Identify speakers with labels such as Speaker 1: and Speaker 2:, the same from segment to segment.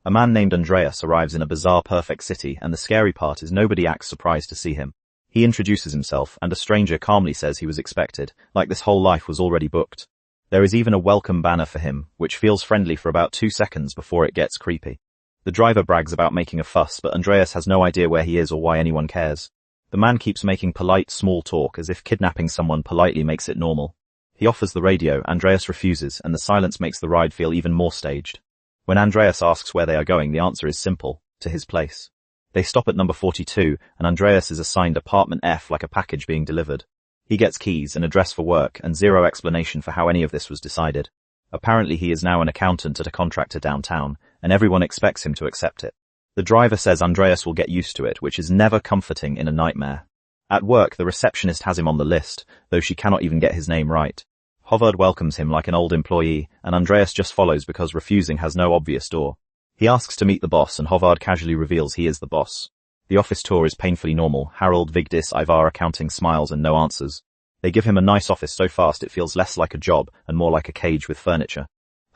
Speaker 1: A man named Andreas arrives in a bizarre perfect city, and the scary part is nobody acts surprised to see him. He introduces himself, and a stranger calmly says he was expected, like this whole life was already booked. There is even a welcome banner for him, which feels friendly for about 2 seconds before it gets creepy. The driver brags about making a fuss, but Andreas has no idea where he is or why anyone cares. The man keeps making polite small talk as if kidnapping someone politely makes it normal. He offers the radio, Andreas refuses, and the silence makes the ride feel even more staged. When Andreas asks where they are going, the answer is simple: to his place. They stop at number 42, and Andreas is assigned apartment F like a package being delivered. He gets keys, an address for work, and zero explanation for how any of this was decided. Apparently he is now an accountant at a contractor downtown, and everyone expects him to accept it. The driver says Andreas will get used to it, which is never comforting in a nightmare. At work, the receptionist has him on the list, though she cannot even get his name right. Hovard welcomes him like an old employee, and Andreas just follows because refusing has no obvious door. He asks to meet the boss, and Hovard casually reveals he is the boss. The office tour is painfully normal. Harold Vigdis Ivar accounting smiles and no answers. They give him a nice office so fast it feels less like a job and more like a cage with furniture.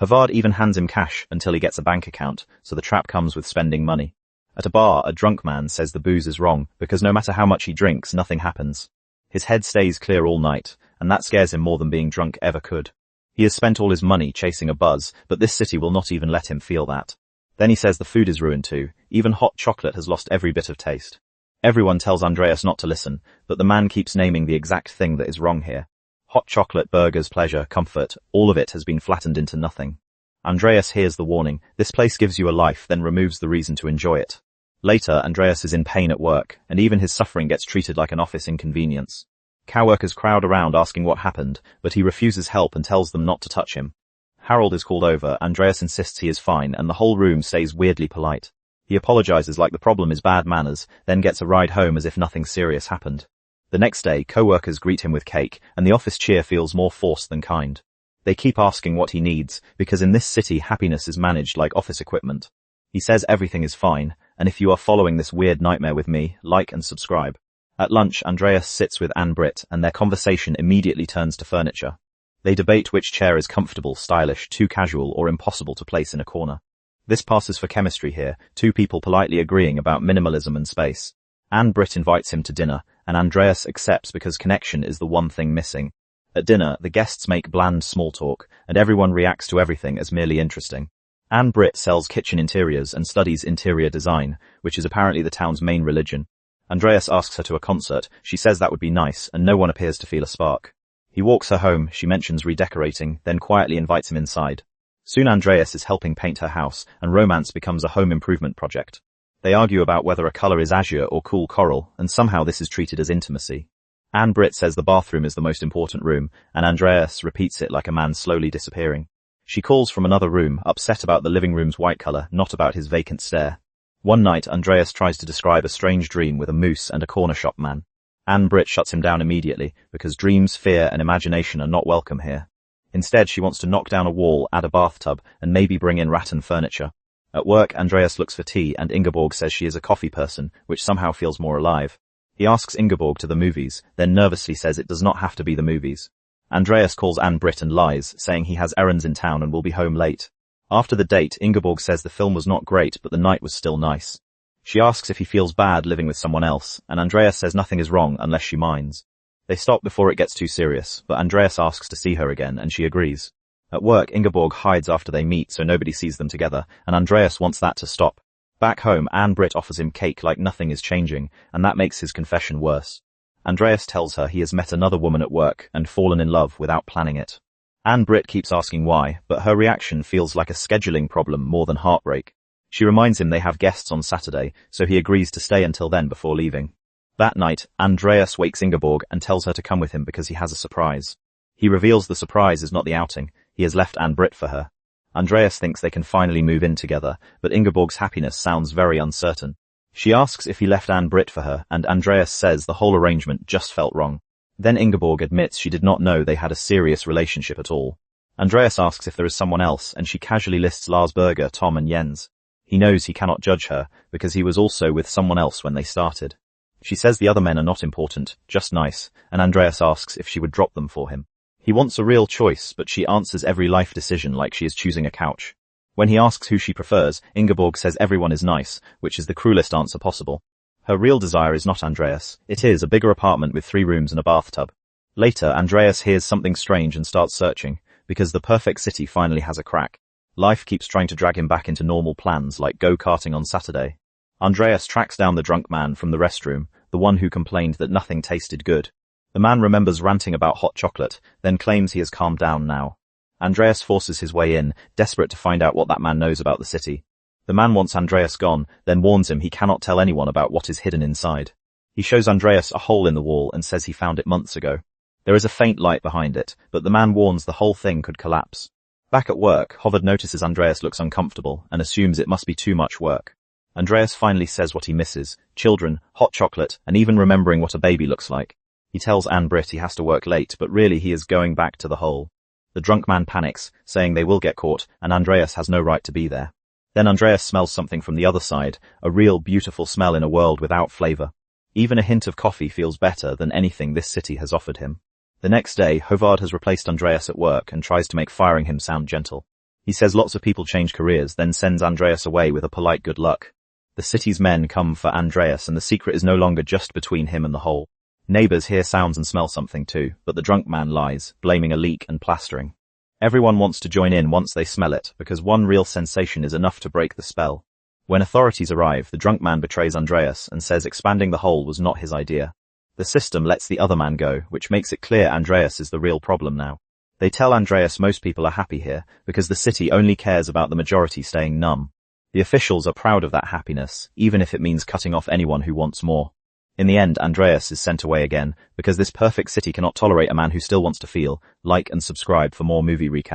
Speaker 1: Hovard even hands him cash until he gets a bank account, so the trap comes with spending money. At a bar, a drunk man says the booze is wrong, because no matter how much he drinks, nothing happens. His head stays clear all night, and that scares him more than being drunk ever could. He has spent all his money chasing a buzz, but this city will not even let him feel that. Then he says the food is ruined too. Even hot chocolate has lost every bit of taste. Everyone tells Andreas not to listen, but the man keeps naming the exact thing that is wrong here. Hot chocolate, burgers, pleasure, comfort, all of it has been flattened into nothing. Andreas hears the warning: this place gives you a life, then removes the reason to enjoy it. Later, Andreas is in pain at work, and even his suffering gets treated like an office inconvenience. Coworkers crowd around asking what happened, but he refuses help and tells them not to touch him. Harold is called over, Andreas insists he is fine, and the whole room stays weirdly polite. He apologizes like the problem is bad manners, then gets a ride home as if nothing serious happened. The next day, coworkers greet him with cake, and the office cheer feels more forced than kind. They keep asking what he needs, because in this city happiness is managed like office equipment. He says everything is fine, and if you are following this weird nightmare with me, like and subscribe. At lunch, Andreas sits with Ann-Britt, and their conversation immediately turns to furniture. They debate which chair is comfortable, stylish, too casual, or impossible to place in a corner. This passes for chemistry here, two people politely agreeing about minimalism and space. Ann-Britt invites him to dinner, and Andreas accepts because connection is the one thing missing. At dinner, the guests make bland small talk, and everyone reacts to everything as merely interesting. Ann-Britt sells kitchen interiors and studies interior design, which is apparently the town's main religion. Andreas asks her to a concert. She says that would be nice, and no one appears to feel a spark. He walks her home, she mentions redecorating, then quietly invites him inside. Soon Andreas is helping paint her house, and romance becomes a home improvement project. They argue about whether a color is azure or cool coral, and somehow this is treated as intimacy. Ann-Britt says the bathroom is the most important room, and Andreas repeats it like a man slowly disappearing. She calls from another room, upset about the living room's white color, not about his vacant stare. One night, Andreas tries to describe a strange dream with a moose and a corner shop man. Ann-Britt shuts him down immediately, because dreams, fear, and imagination are not welcome here. Instead, she wants to knock down a wall, add a bathtub, and maybe bring in rattan furniture. At work, Andreas looks for tea, and Ingeborg says she is a coffee person, which somehow feels more alive. He asks Ingeborg to the movies, then nervously says it does not have to be the movies. Andreas calls Ann-Britt and lies, saying he has errands in town and will be home late. After the date, Ingeborg says the film was not great, but the night was still nice. She asks if he feels bad living with someone else, and Andreas says nothing is wrong unless she minds. They stop before it gets too serious, but Andreas asks to see her again, and she agrees. At work, Ingeborg hides after they meet so nobody sees them together, and Andreas wants that to stop. Back home, Ann-Britt offers him cake like nothing is changing, and that makes his confession worse. Andreas tells her he has met another woman at work and fallen in love without planning it. Ann-Britt keeps asking why, but her reaction feels like a scheduling problem more than heartbreak. She reminds him they have guests on Saturday, so he agrees to stay until then before leaving. That night, Andreas wakes Ingeborg and tells her to come with him because he has a surprise. He reveals the surprise is not the outing, he has left Ann-Britt for her. Andreas thinks they can finally move in together, but Ingeborg's happiness sounds very uncertain. She asks if he left Ann-Britt for her, and Andreas says the whole arrangement just felt wrong. Then Ingeborg admits she did not know they had a serious relationship at all. Andreas asks if there is someone else, and she casually lists Lars Berger, Tom and Jens. He knows he cannot judge her, because he was also with someone else when they started. She says the other men are not important, just nice, and Andreas asks if she would drop them for him. He wants a real choice, but she answers every life decision like she is choosing a couch. When he asks who she prefers, Ingeborg says everyone is nice, which is the cruelest answer possible. Her real desire is not Andreas. It is a bigger apartment with 3 rooms and a bathtub. Later, Andreas hears something strange and starts searching, because the perfect city finally has a crack. Life keeps trying to drag him back into normal plans like go-karting on Saturday. Andreas tracks down the drunk man from the restroom, the one who complained that nothing tasted good. The man remembers ranting about hot chocolate, then claims he has calmed down now. Andreas forces his way in, desperate to find out what that man knows about the city. The man wants Andreas gone, then warns him he cannot tell anyone about what is hidden inside. He shows Andreas a hole in the wall and says he found it months ago. There is a faint light behind it, but the man warns the whole thing could collapse. Back at work, Hovard notices Andreas looks uncomfortable and assumes it must be too much work. Andreas finally says what he misses: children, hot chocolate, and even remembering what a baby looks like. He tells Ann-Britt he has to work late, but really he is going back to the hole. The drunk man panics, saying they will get caught, and Andreas has no right to be there. Then Andreas smells something from the other side, a real beautiful smell in a world without flavor. Even a hint of coffee feels better than anything this city has offered him. The next day, Hovard has replaced Andreas at work and tries to make firing him sound gentle. He says lots of people change careers, then sends Andreas away with a polite good luck. The city's men come for Andreas, and the secret is no longer just between him and the hole. Neighbors hear sounds and smell something too, but the drunk man lies, blaming a leak and plastering. Everyone wants to join in once they smell it, because one real sensation is enough to break the spell. When authorities arrive, the drunk man betrays Andreas and says expanding the hole was not his idea. The system lets the other man go, which makes it clear Andreas is the real problem now. They tell Andreas most people are happy here, because the city only cares about the majority staying numb. The officials are proud of that happiness, even if it means cutting off anyone who wants more. In the end, Andreas is sent away again, because this perfect city cannot tolerate a man who still wants to feel. Like and subscribe for more movie recaps.